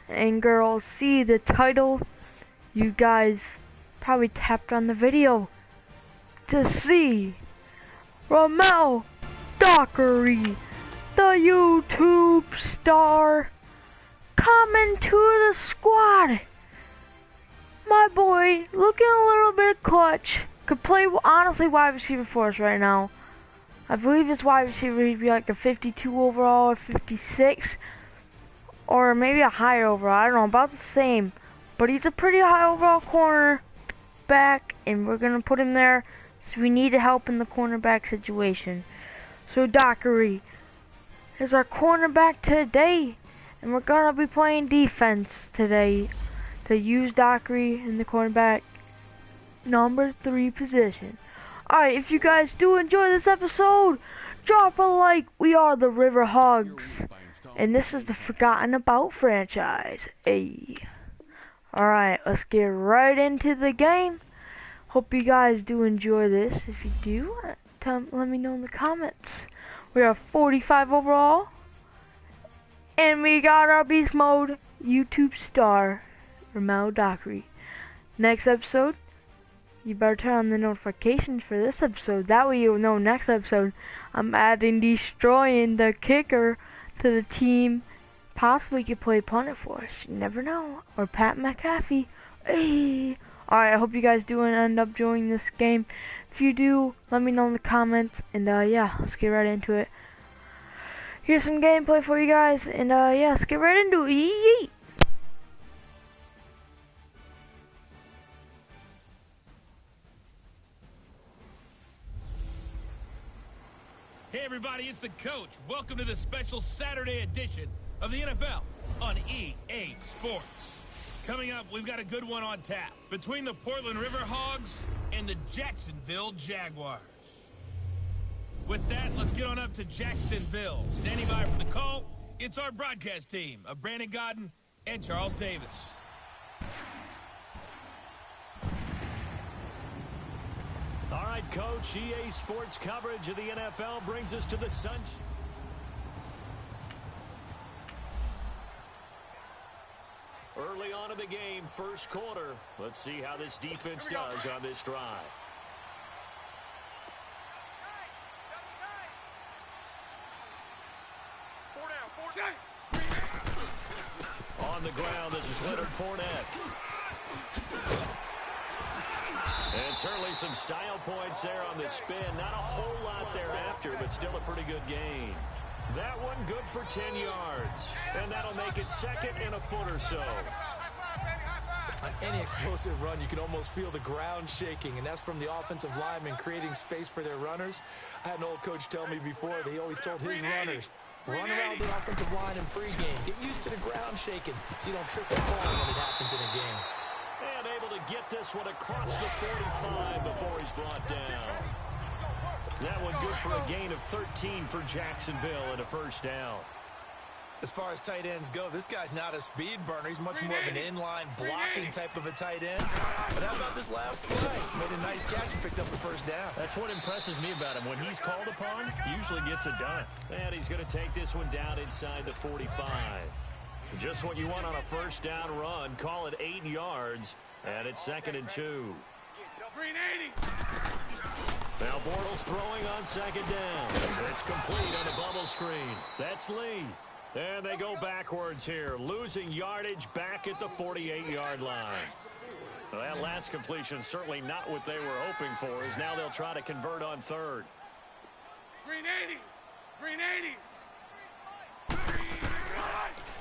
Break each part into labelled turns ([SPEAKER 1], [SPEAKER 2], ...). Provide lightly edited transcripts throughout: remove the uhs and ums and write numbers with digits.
[SPEAKER 1] and girls see the title, you guys probably tapped on the video to see Ramel Dockery, the YouTube star, coming to the squad. My boy, looking a little bit clutch. Could play, honestly, wide receiver for us right now. I believe his wide receiver, he'd be like a 52 overall or 56. Or maybe a higher overall, I don't know, about the same. But he's a pretty high overall corner back, and we're going to put him there. So we need help in the cornerback situation. So Dockery is our cornerback today. And we're going to be playing defense today to use Dockery in the cornerback number 3 position. Alright, if you guys do enjoy this episode, drop a like. We are the River Hogs, and this is the Forgotten About franchise. Hey. Alright, let's get right into the game. Hope you guys do enjoy this. If you do, let me know in the comments. We are 45 overall, and we got our beast mode YouTube star Ramel Dockery. Next episode, you better turn on the notifications for this episode. That way you'll know next episode I'm adding destroying the kicker to the team. Possibly could play punter for us. You never know. Or Pat McAfee. Hey. Alright, I hope you guys do end up enjoying this game. If you do, let me know in the comments. And yeah, let's get right into it. Here's some gameplay for you guys. And yeah, let's get right into it. Yeet.
[SPEAKER 2] Hey everybody, it's the coach. Welcome to the special Saturday edition of the NFL on EA Sports. Coming up, we've got a good one on tap between the Portland River Hogs and the Jacksonville Jaguars. With that, let's get on up to Jacksonville. Standing by for the call, it's our broadcast team of Brandon Godden and Charles Davis.
[SPEAKER 3] All right, Coach, EA Sports coverage of the NFL brings us to the Sunshine. Early on in the game, first quarter. Let's see how this defense does on this drive. On the ground, this is Leonard Fournette. And certainly some style points there on the spin. Not a whole lot thereafter, but still a pretty good gain. That one good for 10 yards. And that'll make it second and a foot or so.
[SPEAKER 4] On any explosive run, you can almost feel the ground shaking, and that's from the offensive linemen creating space for their runners. I had an old coach tell me before that he always told his runners, run around the offensive line in pregame. Get used to the ground shaking so you don't trip and fall when it happens in a game.
[SPEAKER 3] And able to get this one across the 45 before he's brought down. That one good for a gain of 13 for Jacksonville and a first down.
[SPEAKER 4] As far as tight ends go, this guy's not a speed burner. He's much more of an inline blocking type of a tight end. But how about this last play? Made a nice catch and picked up the first down.
[SPEAKER 3] That's what impresses me about him. When he's called upon, he usually gets it done. And he's going to take this one down inside the 45. Just what you want on a first down run. Call it 8 yards. And it's 2nd and 2. Now Bortles throwing on 2nd down. It's complete on a bubble screen. That's Lee. And they go backwards here, losing yardage back at the 48-yard line. Well, that last completion certainly not what they were hoping for, as now they'll try to convert on 3rd.
[SPEAKER 2] Green 80! Green 80!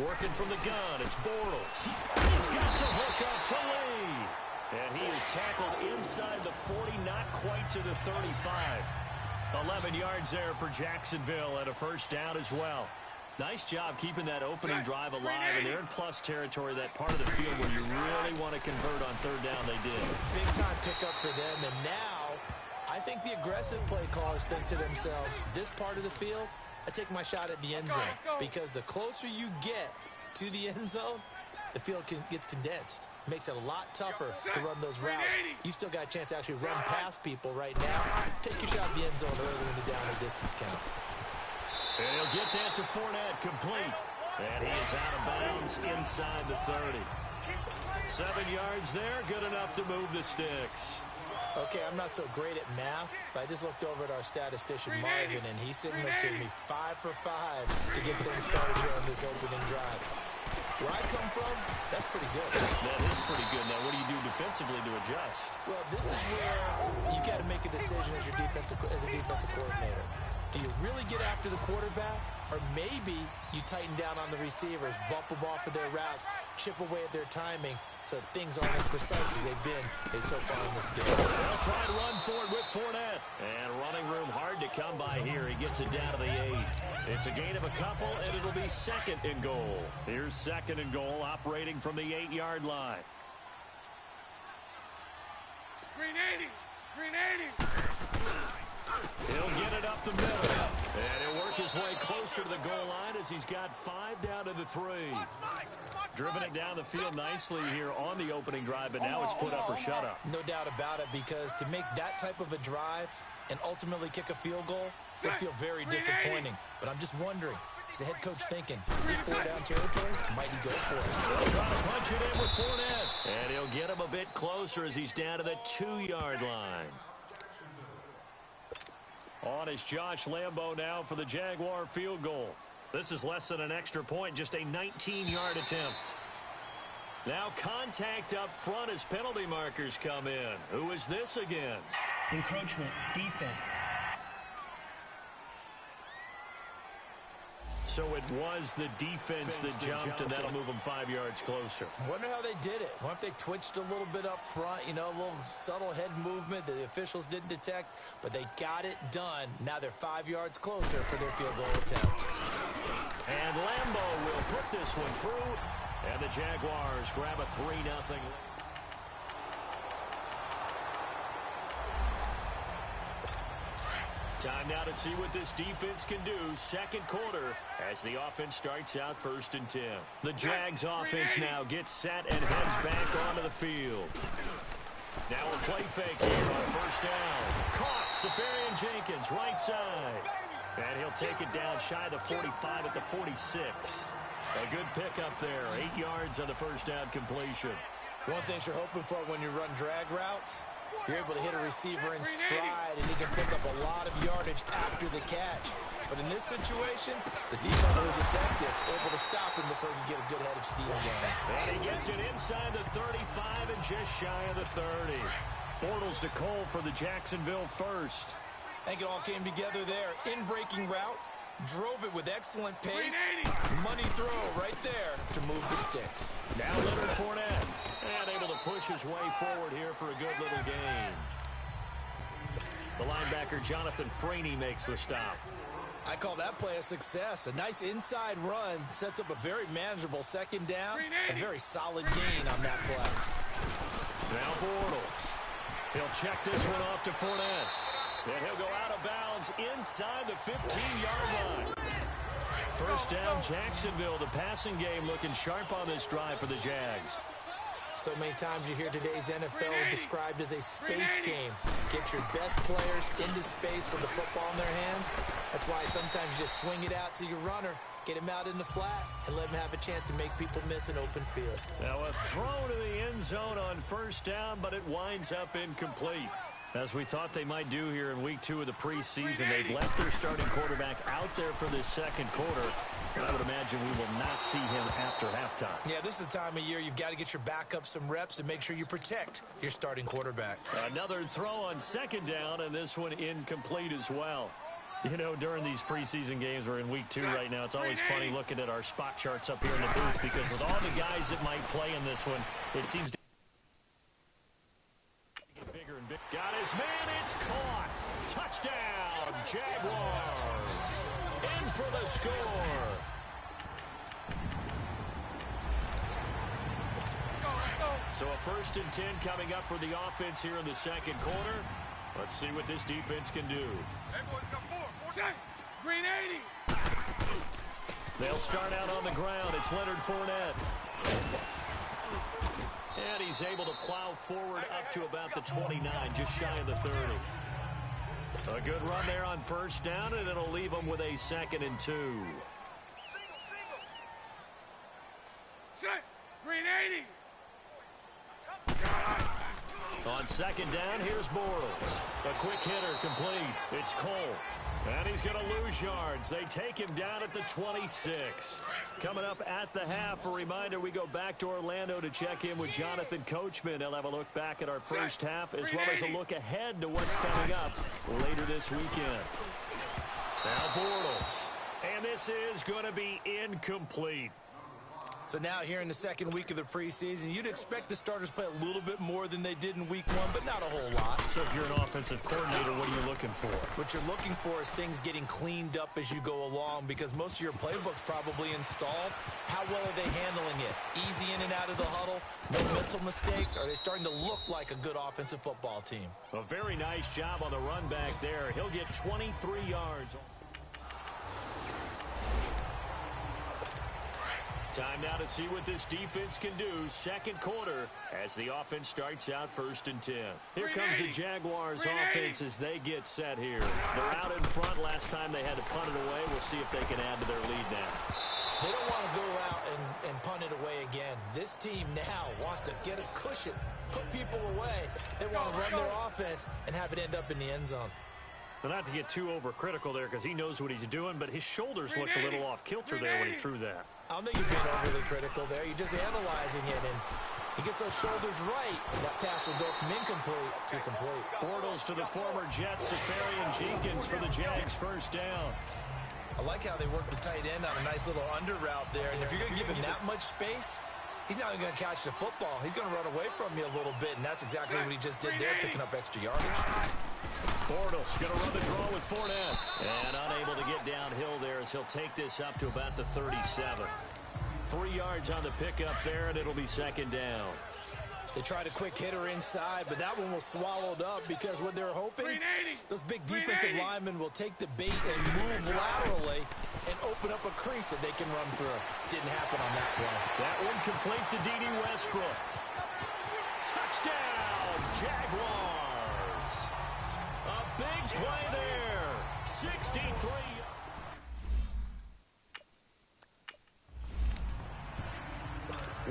[SPEAKER 3] Working from the gun, it's Bortles. He's got the hook up to Lee. And he is tackled inside the 40, not quite to the 35. 11 yards there for Jacksonville and a first down as well. Nice job keeping that opening drive alive, and they're in plus territory, that part of the field where you really want to convert on 3rd down. They did.
[SPEAKER 4] Big time pickup for them, and now I think the aggressive play callers think to themselves, this part of the field, I take my shot at the end zone, because the closer you get to the end zone, the field gets condensed. Makes it a lot tougher to run those routes. You still got a chance to actually run past people right now. Take your shot at the end zone early in the down and distance count.
[SPEAKER 3] And he'll get that to Fournette, complete. And he is out of bounds inside the 30. 7 yards there, good enough to move the sticks.
[SPEAKER 4] Okay, I'm not so great at math, but I just looked over at our statistician, Marvin, and he signaled to me 5 for 5 to get things started here on this opening drive. Where I come from, that's pretty good.
[SPEAKER 3] That is pretty good. Now, what do you do defensively to adjust?
[SPEAKER 4] Well, this is where you got to make a decision as a defensive coordinator. Do you really get after the quarterback? Or maybe you tighten down on the receivers, bump them off of their routes, chip away at their timing so things aren't as precise as they've been so far in this game.
[SPEAKER 3] They'll try and run for it with Fournette. And running room hard to come by here. He gets it down to the 8. It's a gain of a couple, and it'll be 2nd and goal. Here's 2nd and goal, operating from the 8-yard line.
[SPEAKER 2] Green 80! Green 80!
[SPEAKER 3] He'll get it up the middle. And he'll work his way closer to the goal line as he's got 5 down to the 3. Driven it down the field nicely here on the opening drive, but now it's put up or shut up.
[SPEAKER 4] No doubt about it, because to make that type of a drive and ultimately kick a field goal will feel very disappointing. But I'm just wondering, is the head coach thinking, is this 4-down territory? Might he go for it?
[SPEAKER 3] He'll try to punch it in with Fournette. And he'll get him a bit closer as he's down to the 2-yard line. On is Josh Lambo now for the Jaguar field goal. This is less than an extra point, just a 19-yard attempt. Now contact up front as penalty markers come in. Who is this against?
[SPEAKER 5] Encroachment, defense.
[SPEAKER 3] So it was the defense that jumped, and that'll move them 5 yards closer.
[SPEAKER 4] I wonder how they did it. What if they twitched a little bit up front, a little subtle head movement that the officials didn't detect, but they got it done. Now they're 5 yards closer for their field goal attempt.
[SPEAKER 3] And Lambo will put this one through, and the Jaguars grab a 3-0 lead. Time now to see what this defense can do. 2nd quarter as the offense starts out 1st and 10. The Jags offense now gets set and heads back onto the field. Now a play fake here on 1st down. Caught. Safarian Jenkins, right side. And he'll take it down shy of the 45 at the 46. A good pickup there. 8 yards on the 1st down completion.
[SPEAKER 4] One thing you're hoping for when you run drag routes, you're able to hit a receiver in stride, and he can pick up a lot of yardage after the catch. But in this situation, the defense was effective, able to stop him before he could get a good head of steam going.
[SPEAKER 3] And he gets it inside the 35 and just shy of the 30. Bortles to Cole for the Jacksonville first.
[SPEAKER 4] I think it all came together there. In-breaking route, drove it with excellent pace. Money throw right there to move the sticks.
[SPEAKER 3] Now Leonard Fournette. And able to push his way forward here for a good little gain. The linebacker, Jonathan Franey, makes the stop.
[SPEAKER 4] I call that play a success. A nice inside run sets up a very manageable 2nd down. A very solid gain on that play.
[SPEAKER 3] Now Bortles. He'll check this one off to Fournette. And he'll go out of bounds inside the 15-yard line. 1st down, Jacksonville. The passing game looking sharp on this drive for the Jags.
[SPEAKER 4] So many times you hear today's NFL described as a space game. Get your best players into space with the football in their hands. That's why sometimes you just swing it out to your runner, get him out in the flat, and let him have a chance to make people miss an open field.
[SPEAKER 3] Now a throw to the end zone on 1st down, but it winds up incomplete. As we thought they might do here in week 2 of the preseason, they've left their starting quarterback out there for this 2nd quarter. And I would imagine we will not see him after halftime.
[SPEAKER 4] Yeah, this is the time of year you've got to get your backup some reps and make sure you protect your starting quarterback.
[SPEAKER 3] Another throw on 2nd down, and this one incomplete as well. During these preseason games, we're in week 2 right now. It's always funny looking at our spot charts up here in the booth because with all the guys that might play in this one, it seems to get bigger and bigger. Got his man, it's caught. Touchdown, Jaguars. In for the score. So a 1st and 10 coming up for the offense here in the 2nd quarter. Let's see what this defense can do.
[SPEAKER 2] Green 80!
[SPEAKER 3] They'll start out on the ground. It's Leonard Fournette. And he's able to plow forward up to about the 29, just shy of the 30. A good run there on 1st down, and it'll leave them with a 2nd and 2. On second down, here's Bortles. A quick hitter complete. It's Cole. And he's going to lose yards. They take him down at the 26. Coming up at the half, a reminder, we go back to Orlando to check in with Jonathan Coachman. He'll have a look back at our first half, as well as a look ahead to what's coming up later this weekend. Now Bortles. And this is going to be incomplete.
[SPEAKER 4] So now here in the second week of the preseason, you'd expect the starters play a little bit more than they did in week one, but not a whole lot.
[SPEAKER 3] So if you're an offensive coordinator, what are you looking for?
[SPEAKER 4] What you're looking for is things getting cleaned up as you go along, because most of your playbook's probably installed. How well are they handling it? Easy in and out of the huddle? No mental mistakes? Are they starting to look like a good offensive football team?
[SPEAKER 3] A very nice job on the run back there. He'll get 23 yards. Time now to see what this defense can do. Second quarter as the offense starts out 1st and 10. Here comes the Jaguars offense as they get set here. They're out in front. Last time they had to punt it away. We'll see if they can add to their lead now.
[SPEAKER 4] They don't want to go out and punt it away again. This team now wants to get a cushion, put people away. They want to run their offense and have it end up in the end zone.
[SPEAKER 3] Well, not to get too overcritical there because he knows what he's doing, but his shoulders looked a little off kilter there when he threw that.
[SPEAKER 4] I don't think you're being overly critical there. You're just analyzing it, and he gets those shoulders right. That pass will go from incomplete to complete.
[SPEAKER 3] Bortles to the former Jets, Safarian Jenkins for the Jags, first down.
[SPEAKER 4] I like how they work the tight end on a nice little under route there, and if you're going to give him that much space, he's not going to catch the football. He's going to run away from you a little bit, and that's exactly what he just did there, picking up extra yardage.
[SPEAKER 3] Bortles going to run the draw with Fournette. And unable to get downhill there as he'll take this up to about the 37. 3 yards on the pickup there, and it'll be second down.
[SPEAKER 4] They tried a quick hitter inside, but that one was swallowed up because what they're hoping, those big defensive linemen will take the bait and move laterally and open up a crease that they can run through. Didn't happen on that play.
[SPEAKER 3] That one complete to D.D. Westbrook. Touchdown, Jaguars. A big play there. 63.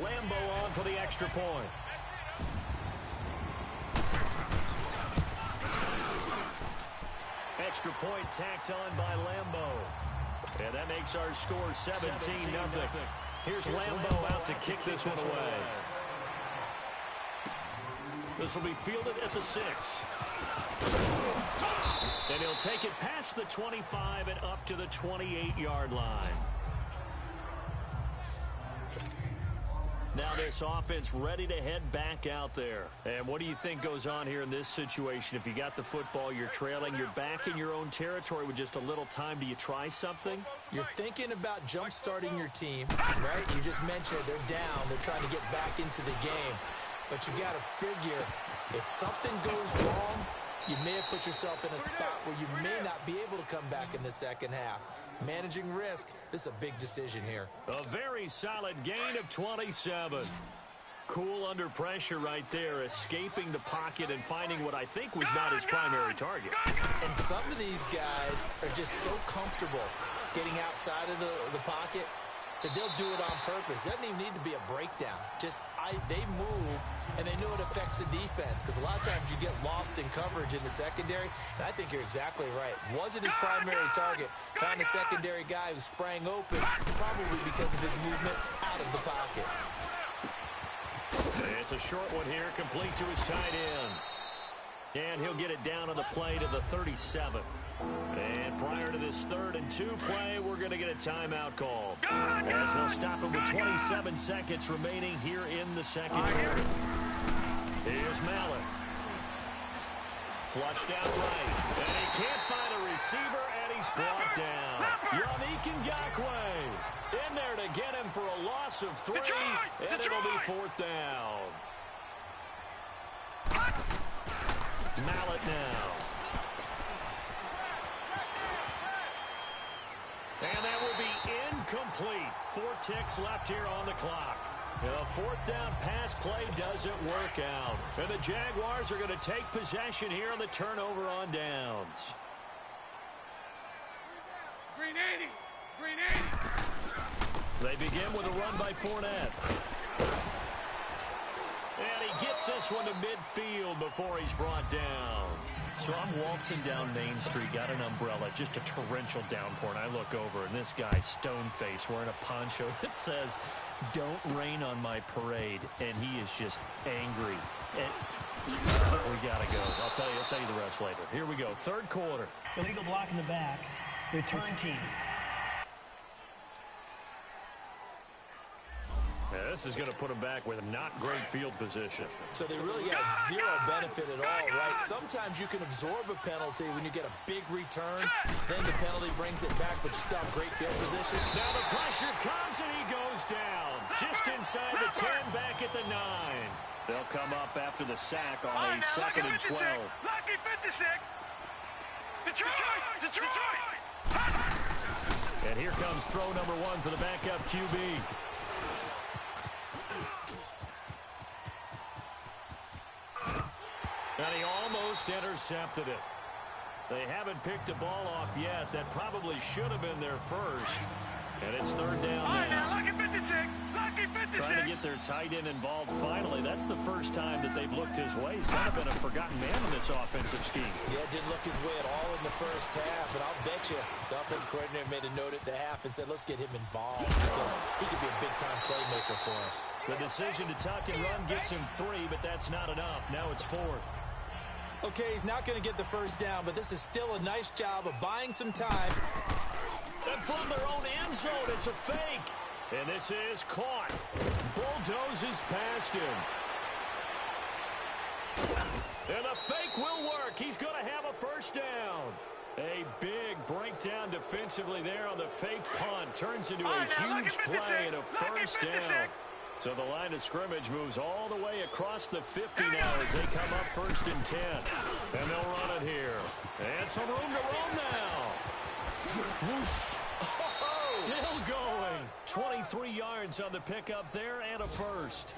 [SPEAKER 3] Lambo on for the extra point. Extra point tacked on by Lambo. And that makes our score 17-0. Here's Lambo out to kick this one away. This will be fielded at the 6. And he'll take it past the 25 and up to the 28-yard line. Now this offense ready to head back out there. And what do you think goes on here in this situation? If you got the football, you're trailing, you're back in your own territory with just a little time. Do you try something?
[SPEAKER 4] You're thinking about jump-starting your team, right? You just mentioned they're down. They're trying to get back into the game. But you got to figure, if something goes wrong, you may have put yourself in a spot where you may not be able to come back in the second half. Managing risk, this is a big decision here.
[SPEAKER 3] A very solid gain of 27. Cool under pressure right there, escaping the pocket and finding what I think was not his primary target.
[SPEAKER 4] And some of these guys are just so comfortable getting outside of the pocket that they'll do it on purpose. It doesn't even need to be a breakdown. Just they move, and they know it affects the defense, because a lot of times you get lost in coverage in the secondary, and I think you're exactly right. Wasn't his primary target. Found a secondary guy who sprang open, probably because of his movement out of the pocket.
[SPEAKER 3] It's a short one here, complete to his tight end. And he'll get it down on the play to the 37. And prior to this 3rd and 2 play, we're going to get a timeout called. As they'll stop him with 27 seconds remaining here in the second quarter. Here's Mallett. Flushed out right. And he can't find a receiver, and he's brought down. Yannick Ngakoue in there to get him for a loss of 3, and it'll be 4th down. Mallett now. And that will be incomplete. 4 ticks left here on the clock. A 4th down pass play doesn't work out. And the Jaguars are going to take possession here on the turnover on downs.
[SPEAKER 2] Green 80. Green 80.
[SPEAKER 3] They begin with a run by Fournette. this one to midfield before he's brought down. So I'm waltzing down Main Street, got an umbrella, just a torrential downpour, and I look over, and this guy, stone-faced, wearing a poncho that says, "Don't rain on my parade," and he is just angry. We got to go. I'll tell you the rest later. Here we go, third quarter.
[SPEAKER 5] Illegal block in the back. Return team.
[SPEAKER 3] Yeah, this is going to put him back with not great field position.
[SPEAKER 4] So they really got zero benefit at all, right? Sometimes you can absorb a penalty when you get a big return. Then the penalty brings it back, but you still have great field position.
[SPEAKER 3] Now the pressure comes, and he goes down. Just inside the 10, back at the 9. They'll come up after the sack on a 2nd and 12.
[SPEAKER 2] Lucky 56. Detroit!
[SPEAKER 3] And here comes throw number 1 for the backup QB. And he almost intercepted it. They haven't picked a ball off yet. That probably should have been their first. And it's third down now.
[SPEAKER 2] Lucky 56.
[SPEAKER 3] Trying to get their tight end involved finally. That's the first time that they've looked his way. He's kind of been a forgotten man in this offensive scheme.
[SPEAKER 4] Yeah, didn't look his way at all in the first half. And I'll bet you the offensive coordinator made a note at the half and said, let's get him involved because he could be a big-time playmaker for us.
[SPEAKER 3] The decision to tuck and run gets him 3, but that's not enough. Now it's 4th.
[SPEAKER 4] Okay, he's not going to get the first down, but this is still a nice job of buying some time.
[SPEAKER 3] And from their own end zone, it's a fake. And this is caught. Bulldozes past him. And the fake will work. He's going to have a first down. A big breakdown defensively there on the fake punt. Turns into a huge play and a first down. So the line of scrimmage moves all the way across the 50 now as they come up 1st and 10. And they'll run it here. And some room to roam now. Whoosh. Still going. 23 yards on the pickup there and a first.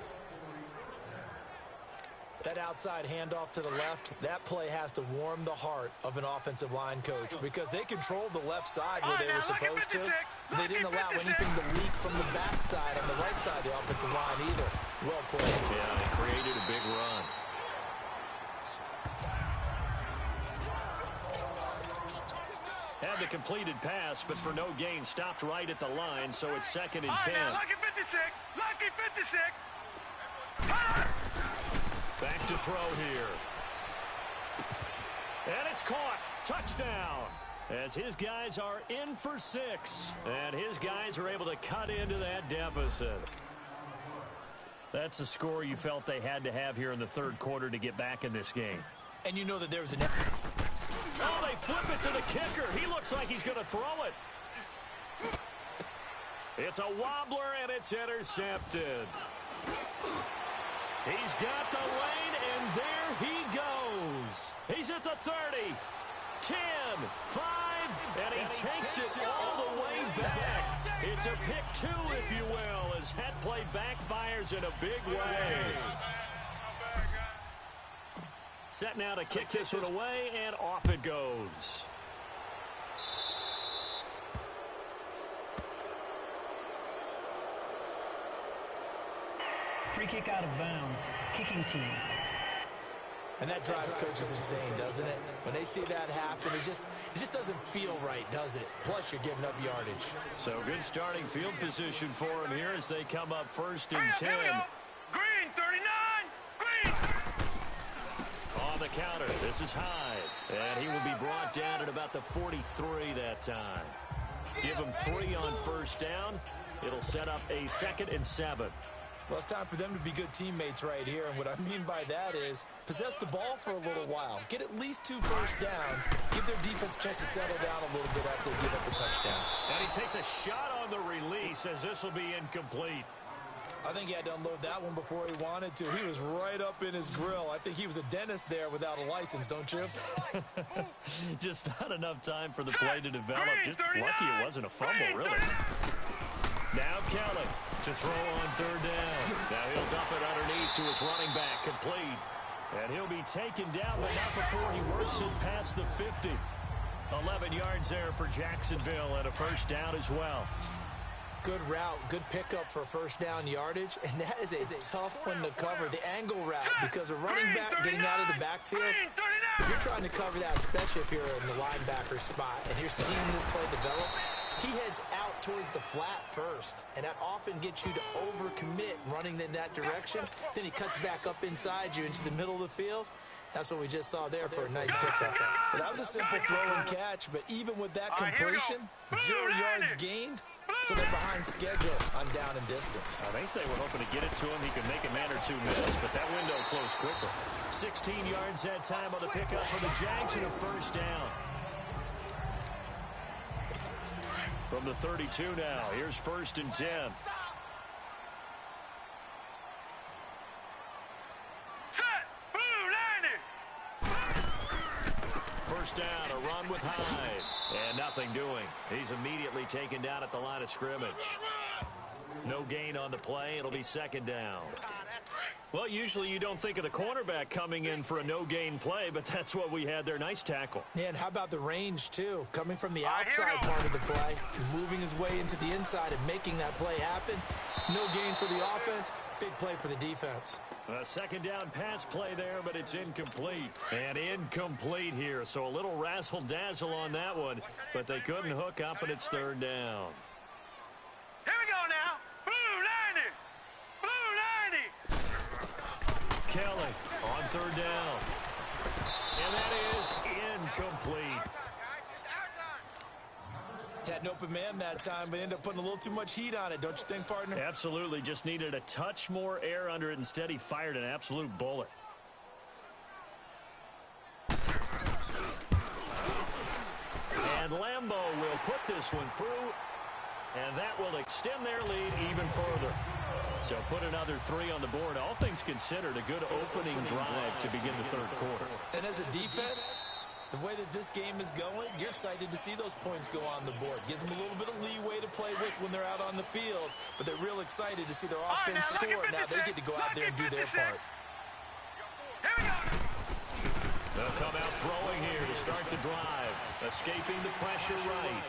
[SPEAKER 4] That outside handoff to the left, that play has to warm the heart of an offensive line coach because they controlled the left side where they were supposed to. They didn't allow anything to leak from the backside on the right side of the offensive line either. Well played.
[SPEAKER 3] Yeah, they created a big run. Had the completed pass, but for no gain, stopped right at the line, so it's 2nd and 10.
[SPEAKER 2] Lucky 56.
[SPEAKER 3] Back to throw here. And it's caught. Touchdown. As his guys are in for 6. And his guys are able to cut into that deficit. That's a score you felt they had to have here in the third quarter to get back in this game.
[SPEAKER 4] And you know that there was an...
[SPEAKER 3] Oh, they flip it to the kicker. He looks like he's going to throw it. It's a wobbler, and it's intercepted. He's got the lane, and there he goes. He's at the 30, 10, 5, and he takes it all the way back. It's a pick 2, if you will, as that play backfires in a big way. Set now to kick this one away, and off it goes.
[SPEAKER 5] Free kick out of bounds. Kicking team.
[SPEAKER 4] And that drives coaches insane, doesn't it? When they see that happen, it just doesn't feel right, does it? Plus, you're giving up yardage.
[SPEAKER 3] So good starting field position for him here as they come up 1st and 10.
[SPEAKER 2] Green, 39. Green.
[SPEAKER 3] On the counter, this is Hyde. And he will be brought down at about the 43 that time. Give him 3 on first down. It'll set up a 2nd and 7.
[SPEAKER 4] Well, it's time for them to be good teammates right here. And what I mean by that is possess the ball for a little while. Get at least 2 first downs. Give their defense a chance to settle down a little bit after they give up a touchdown.
[SPEAKER 3] And he takes a shot on the release as this will be incomplete.
[SPEAKER 4] I think he had to unload that one before he wanted to. He was right up in his grill. I think he was a dentist there without a license, don't you?
[SPEAKER 3] Just not enough time for the play to develop. Just lucky it wasn't a fumble, really. Now Kelly to throw on third down. Now he'll dump it underneath to his running back, complete. And he'll be taken down, but not before he works it past the 50. 11 yards there for Jacksonville and a first down as well.
[SPEAKER 4] Good route, good pickup for first down yardage, and that is a tough one to cover, the angle route, because a running back getting out of the backfield, if you're trying to cover that, especially if you're in the linebacker spot, and you're seeing this play develop, he heads out towards the flat first, and that often gets you to overcommit running in that direction. Then he cuts back up inside you into the middle of the field. That's what we just saw there for a nice pickup. Well, that was a simple throw and catch, but even with that completion, 0 yards gained, so they're behind schedule on down and distance.
[SPEAKER 3] I think they were hoping to get it to him. He could make a man or two miss, but that window closed quicker. 16 yards that time on the pickup for the Jags and a first down. From the 32 now, here's 1st and 10. First down, a run with Hyde. And nothing doing. He's immediately taken down at the line of scrimmage. No gain on the play. It'll be 2nd down. Well, usually you don't think of the cornerback coming in for a no-gain play, but that's what we had there. Nice tackle.
[SPEAKER 4] Yeah, and how about the range, too? Coming from the outside part of the play, moving his way into the inside and making that play happen. No gain for the offense. Big play for the defense.
[SPEAKER 3] A 2nd down pass play there, but it's incomplete. And incomplete here, so a little razzle-dazzle on that one, but they couldn't hook up, and it's 3rd down.
[SPEAKER 2] Here we go now. Blue 90. Blue 90.
[SPEAKER 3] Kelly on 3rd down. And that is incomplete.
[SPEAKER 4] Had an open man that time, but ended up putting a little too much heat on it, don't you think, partner?
[SPEAKER 3] Absolutely. Just needed a touch more air under it. Instead, he fired an absolute bullet. And Lambeau will put this one through, and that will extend their lead even further. So put another 3 on the board. All things considered, a good opening drive to begin the 3rd quarter.
[SPEAKER 4] And as a defense, the way that this game is going, you're excited to see those points go on the board. Gives them a little bit of leeway to play with when they're out on the field, but they're real excited to see their offense score. Now they get to go out there and do their part.
[SPEAKER 3] They'll come out throwing here to start the drive. Escaping the pressure right.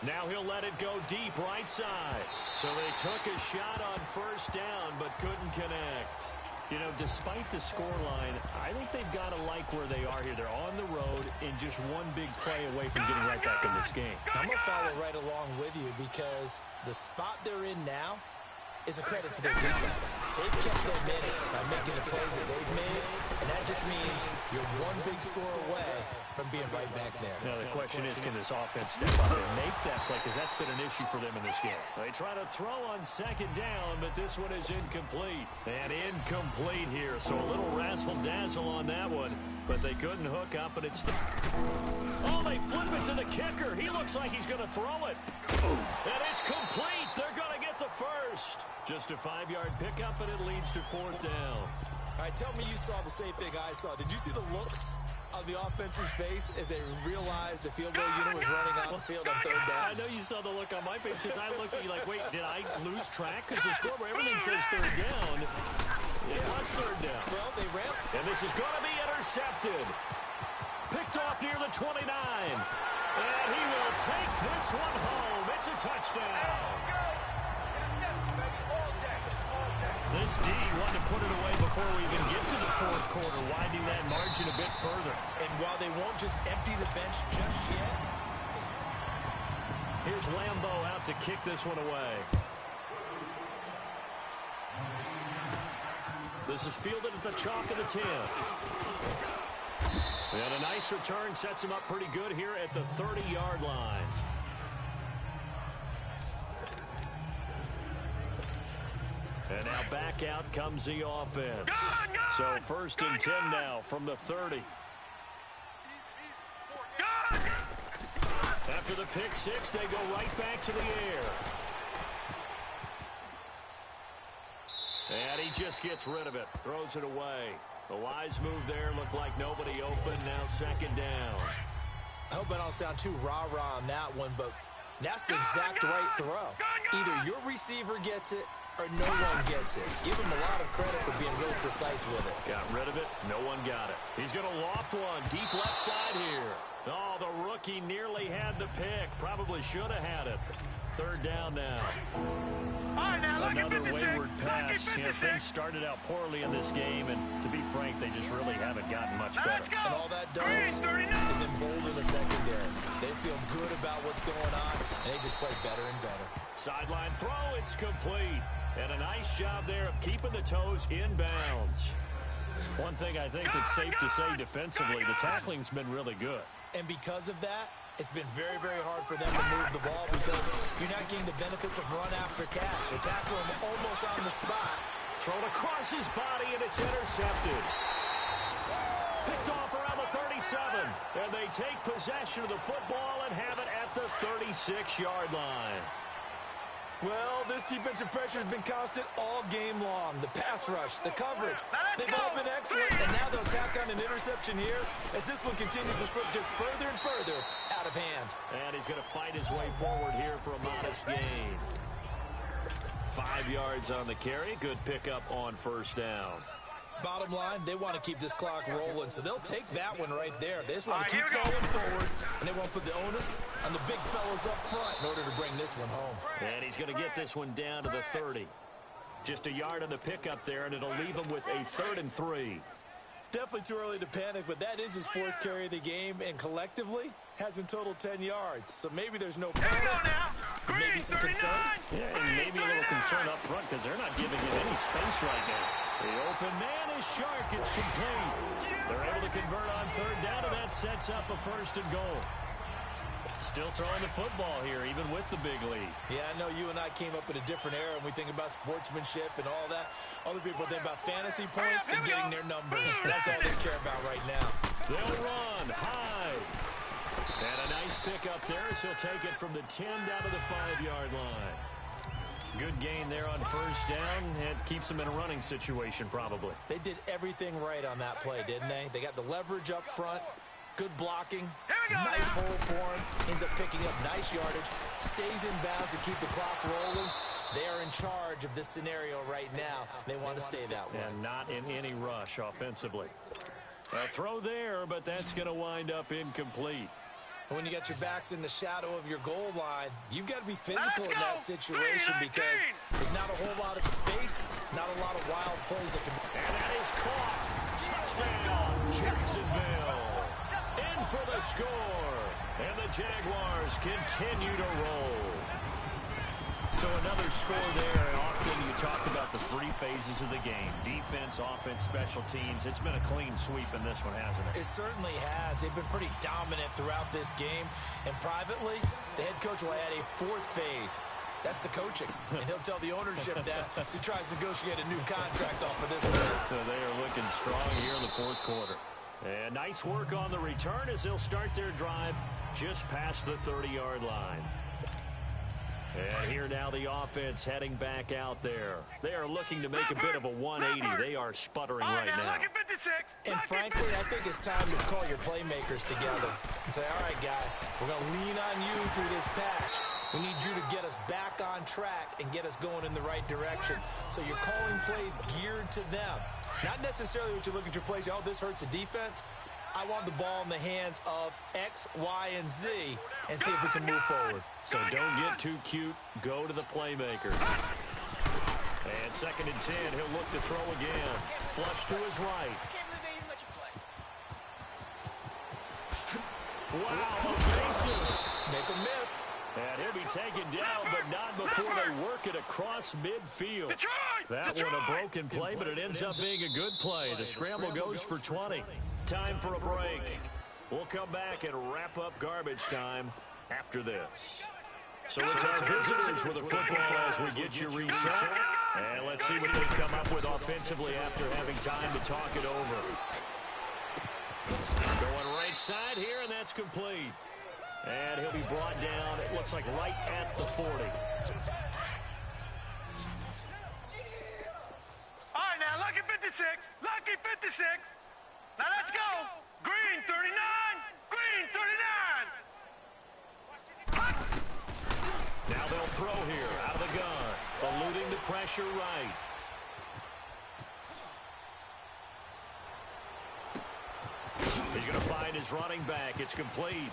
[SPEAKER 3] Now he'll let it go deep right side. So they took a shot on 1st down, but couldn't connect. You know, despite the scoreline, I think they've got to like where they are here. They're on the road and just one big play away from getting right back in this game.
[SPEAKER 4] I'm going to follow right along with you because the spot they're in now is a credit to their defense. They've kept them in it by making the plays that they've made, and that just means you're one big score away from being right back there.
[SPEAKER 3] Now the question is, can this offense step up and make that play? Because that's been an issue for them in this game. They try to throw on 2nd down, but this one is incomplete. And incomplete here, so a little razzle-dazzle on that one, but they couldn't hook up, and it's the... Oh, they flip it to the kicker. He looks like he's going to throw it. And it's complete. They're going to get the first. Just a 5-yard pickup, and it leads to 4th down.
[SPEAKER 4] All right, tell me you saw the same thing I saw. Did you see the looks on the offense's face as they realized the field goal unit was running out the field on 3rd down?
[SPEAKER 3] I know you saw the look on my face because I looked at you like, wait, did I lose track? Because the scoreboard, everything says 3rd down. It was 3rd down.
[SPEAKER 4] Well, they ran.
[SPEAKER 3] And this is going to be intercepted. Picked off near the 29. And he will take this one home. It's a touchdown. This D wanted to put it away before we even get to the 4th quarter, widening that margin a bit further.
[SPEAKER 4] And while they won't just empty the bench just yet.
[SPEAKER 3] Here's Lambeau out to kick this one away. This is fielded at the chalk of the 10. And a nice return sets him up pretty good here at the 30-yard line. And now back out comes the offense. So 1st and 10 now from the 30. After the pick 6, they go right back to the air. And he just gets rid of it, throws it away. The wise move there, looked like nobody open, now 2nd down.
[SPEAKER 4] I hope I don't sound too rah-rah on that one, but that's the exact right throw. Either your receiver gets it or no one gets it. Give him a lot of credit for being really precise with it.
[SPEAKER 3] Got rid of it. No one got it. He's going to loft one deep left side here. Oh, the rookie nearly had the pick. Probably should have had it. Third down now. Another wayward pass. You know, things started out poorly in this game, and to be frank, they just really haven't gotten much better.
[SPEAKER 4] And all that does is embolden the secondary. They feel good about what's going on, and they just play better and better.
[SPEAKER 3] Sideline throw, it's complete. And a nice job there of keeping the toes in bounds. One thing I think that's safe to say defensively, the tackling's been really good.
[SPEAKER 4] And because of that, it's been very, very hard for them to move the ball because you're not getting the benefits of run after catch. They tackle him almost on the spot.
[SPEAKER 3] Thrown across his body, and it's intercepted. Picked off around the 37. And they take possession of the football and have it at the 36-yard line.
[SPEAKER 4] Well, this defensive pressure has been constant all game long. The pass rush, the coverage, they've all been excellent, and now they'll tack on an interception here as this one continues to slip just further and further out of hand.
[SPEAKER 3] And he's going to fight his way forward here for a modest gain. 5 yards on the carry. Good pickup on first down.
[SPEAKER 4] Bottom line, they want to keep this clock rolling, so they'll take that one right there. They just want to keep going forward, and they won't put the onus on the big fellas up front in order to bring this one home.
[SPEAKER 3] And he's going to get this one down to the 30. Just a yard on the pickup there, and it'll leave him with a 3rd and 3.
[SPEAKER 4] Definitely too early to panic, but that is his 4th carry of the game, and collectively has in total 10 yards. So maybe there's no panic, but maybe some concern.
[SPEAKER 3] Yeah, and maybe a little concern up front because they're not giving him any space right now. The open man is Shark. It's complete. They're able to convert on 3rd down, and that sets up a 1st and goal. Still throwing the football here, even with the big lead.
[SPEAKER 4] Yeah, I know you and I came up in a different era, and we think about sportsmanship and all that. Other people think about fantasy points and getting their numbers. That's all they care about right now.
[SPEAKER 3] They'll run high. And a nice pickup there as he'll take it from the 10 down to the 5-yard line. Good gain there on 1st down. It keeps them in a running situation, probably.
[SPEAKER 4] They did everything right on that play, didn't they? They got the leverage up front. Good blocking, nice hole for him, ends up picking up nice yardage, stays in bounds to keep the clock rolling. They are in charge of this scenario right now. They want to stay that way.
[SPEAKER 3] And not in any rush offensively. A throw there, but that's going to wind up incomplete.
[SPEAKER 4] When you got your backs in the shadow of your goal line, you've got to be physical in that situation because there's not a whole lot of space, not a lot of wild plays that can...
[SPEAKER 3] And that is caught. Touchdown, Jacksonville. In for the score. And the Jaguars continue to roll. So another score there, and often you talk about the 3 phases of the game. Defense, offense, special teams. It's been a clean sweep in this one, hasn't it?
[SPEAKER 4] It certainly has. They've been pretty dominant throughout this game. And privately, the head coach will add a 4th phase. That's the coaching. And he'll tell the ownership that as he tries to negotiate a new contract off of this one.
[SPEAKER 3] So they are looking strong here in the 4th quarter. And nice work on the return as they'll start their drive just past the 30-yard line. And here now the offense heading back out there. They are looking to make a bit of a 180. They are sputtering right now.
[SPEAKER 4] And frankly, I think it's time to call your playmakers together and say, all right, guys, we're going to lean on you through this patch. We need you to get us back on track and get us going in the right direction. So you're calling plays geared to them. Not necessarily what you look at your plays, oh, this hurts the defense. I want the ball in the hands of X, Y, and Z and see if we can move forward.
[SPEAKER 3] So don't get too cute. Go to the playmaker. And 2nd and 10. He'll look to throw again. Flush to his right. Wow, evasive.
[SPEAKER 4] Make a miss.
[SPEAKER 3] And he'll be taken down, but not before they work it across midfield. That one a broken play, but it ends up being a good play. The scramble goes for 20. Time for a break. We'll come back and wrap up garbage time after this. So it's our visitors with a football as we get you reset. And let's see what they come up with offensively after having time to talk it over. Going right side here, and that's complete. And he'll be brought down, it looks like right at the 40.
[SPEAKER 6] All right, now, lucky 56. Lucky 56. Now, let's go. Green 39. Green 39.
[SPEAKER 3] Now they'll throw here out of the gun, eluding the pressure right. He's going to find his running back. It's complete.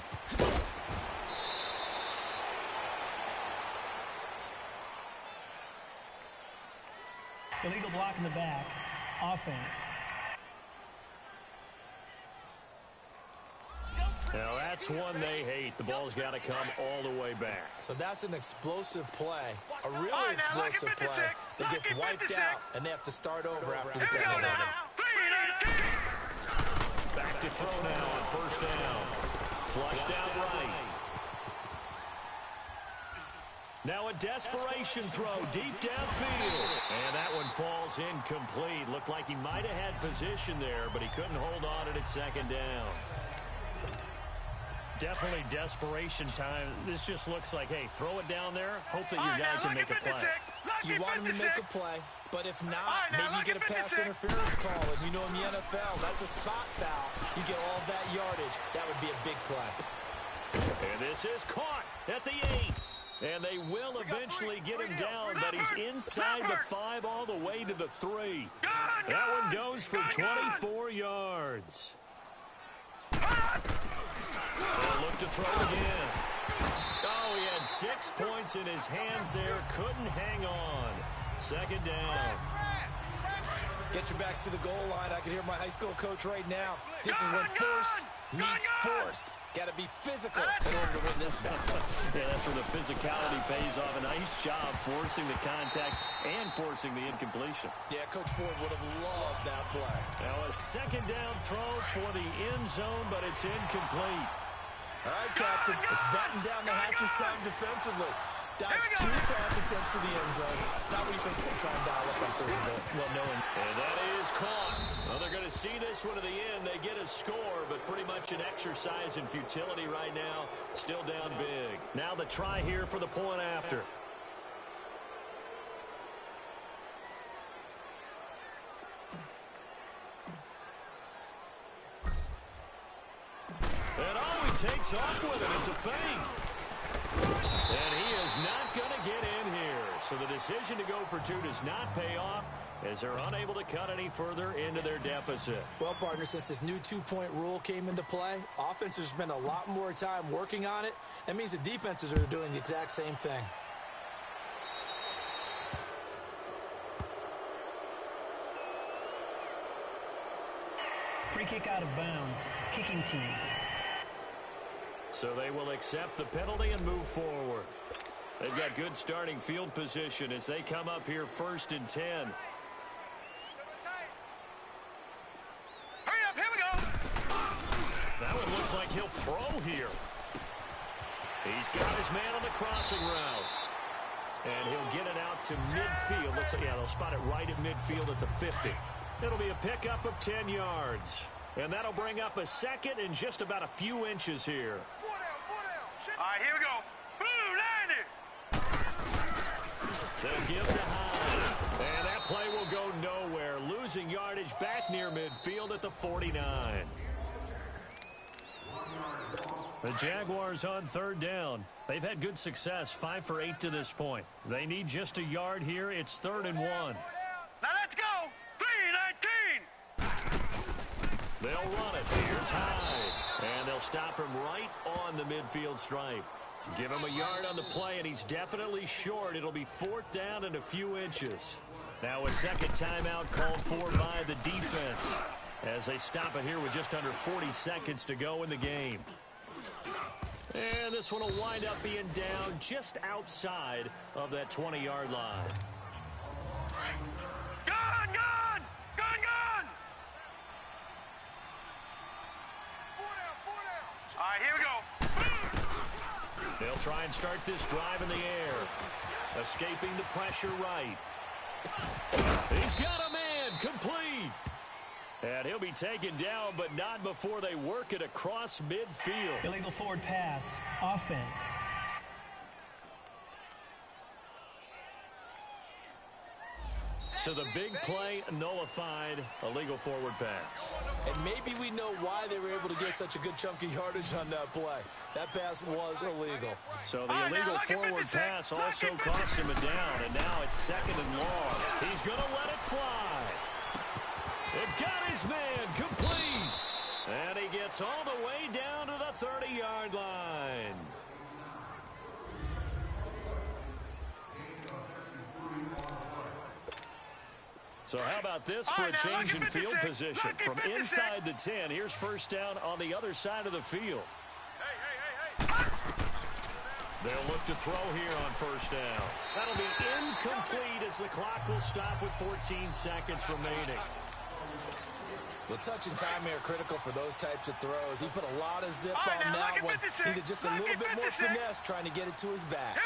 [SPEAKER 5] Illegal block in the back. Offense.
[SPEAKER 3] Now that's one they hate. The ball's got to come all the way back.
[SPEAKER 4] So that's an explosive play, a really explosive play that gets wiped out, and they have to start over after the penalty.
[SPEAKER 3] Back to throw now on first down. Flushed out right. Now a desperation throw deep downfield. And that one falls incomplete. Looked like he might have had position there, but he couldn't hold on at second down. Definitely desperation time. This just looks like, hey, throw it down there, hope that your guy can make a play.
[SPEAKER 4] You want him to make a play, but if not, maybe you get a pass interference call. And you know in the NFL, that's a spot foul. You get all that yardage. That would be a big play.
[SPEAKER 3] And this is caught at the 8. And they will eventually get him down, but he's inside the 5 all the way to the 3. That one goes for 24 yards. They'll look to throw again. Oh, he had 6 points in his hands there. Couldn't hang on. Second down.
[SPEAKER 4] Get your backs to the goal line. I can hear my high school coach right now. This is when force meets force. Got to be physical in order to win this battle.
[SPEAKER 3] Yeah, that's where the physicality pays off. A nice job forcing the contact and forcing the incompletion.
[SPEAKER 4] Yeah, Coach Ford would have loved that play.
[SPEAKER 3] Now a second down throw for the end zone, but it's incomplete.
[SPEAKER 4] All right, Captain. It's batten down the hatches time defensively. Dodge 2 pass attempts to the end zone. Now what do you think they'll try and dial up on third and goal?
[SPEAKER 3] Well, no one. And that is caught. Well, they're going to see this one to the end. They get a score, but pretty much an exercise in futility right now. Still down big. Now the try here for the point after. And he takes off with it. It's a fake. And he is not going to get in here. So the decision to go for 2 does not pay off as they're unable to cut any further into their deficit.
[SPEAKER 4] Well, partner, since this new 2-point rule came into play, offenses spend a lot more time working on it. That means the defenses are doing the exact same thing.
[SPEAKER 5] Free kick out of bounds. Kicking team.
[SPEAKER 3] So they will accept the penalty and move forward. They've got good starting field position as they come up here 1st and 10.
[SPEAKER 6] Hurry up, here we go.
[SPEAKER 3] That one looks like he'll throw here. He's got his man on the crossing route. And he'll get it out to midfield. Looks like, yeah, they'll spot it right at midfield at the 50. It'll be a pickup of 10 yards. And that'll bring up a second and just about a few inches here.
[SPEAKER 6] All right, here we go. Blue, landed.
[SPEAKER 3] They'll give to High. And that play will go nowhere. Losing yardage back near midfield at the 49. The Jaguars on 3rd down. They've had good success, 5 for 8 to this point. They need just a yard here. It's 3rd and 1.
[SPEAKER 6] Now let's go. 3-19.
[SPEAKER 3] They'll run it. Here's High. And they'll stop him right on the midfield stripe. Give him a yard on the play, and he's definitely short. It'll be 4th down and a few inches. Now a second timeout called for by the defense as they stop it here with just under 40 seconds to go in the game. And this one will wind up being down just outside of that 20-yard line.
[SPEAKER 6] Gone, gone, gone, gone. 4 down. All right, here we go.
[SPEAKER 3] They'll try and start this drive in the air. Escaping the pressure right. He's got a man complete. And he'll be taken down, but not before they work it across midfield.
[SPEAKER 5] Illegal forward pass. Offense.
[SPEAKER 3] So the big play nullified, a legal forward pass.
[SPEAKER 4] And maybe we know why they were able to get such a good chunk of yardage on that play. That pass was illegal.
[SPEAKER 3] So the illegal forward pass also cost him a down, and now it's 2nd and long. He's going to let it fly. It got his man complete. And he gets It's all the way down to the 30-yard line. So how about this for a change in field position? From inside the 10, here's first down on the other side of the field. They'll look to throw here on first down. That'll be incomplete as the clock will stop with 14 seconds remaining.
[SPEAKER 4] Well, touch and time are critical for those types of throws. He put a lot of zip on that one. Needed just a little bit more finesse trying to get it to his back.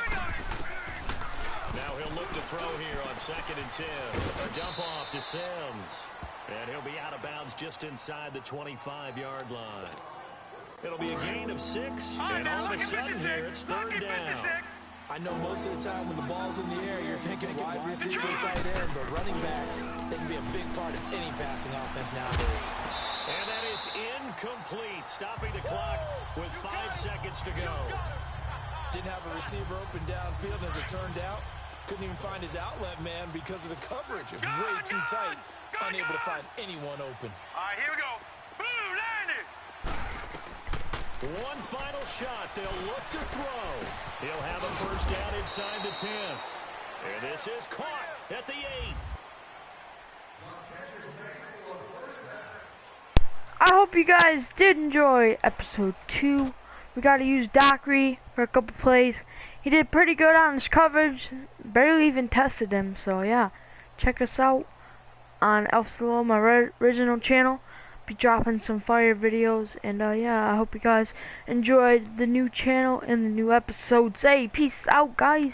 [SPEAKER 3] Now he'll look to throw here on 2nd and 10. A dump off to Sims. And he'll be out of bounds just inside the 25-yard line. It'll be a gain of 6, and all of a sudden here it's 3rd down.
[SPEAKER 4] I know most of the time when the ball's in the air, you're thinking wide receiver and tight end, but running backs, they can be a big part of any passing offense nowadays.
[SPEAKER 3] And that is incomplete, stopping the clock with 5 seconds to go.
[SPEAKER 4] Didn't have a receiver open downfield, and as it turned out, couldn't even find his outlet man because of the coverage. It was way too tight, unable to find anyone open.
[SPEAKER 6] All right, here we go. Boom, landed.
[SPEAKER 3] One final shot. They'll look to throw. He'll have a first down inside the 10. And this is caught at the 8.
[SPEAKER 1] I hope you guys did enjoy episode 2. We got to use Dockery for a couple plays. He did pretty good on his coverage. Barely even tested him. So yeah, check us out on Elfsalo, my original channel. Be dropping some fire videos. And yeah, I hope you guys enjoyed the new channel and the new episodes. Hey, peace out, guys.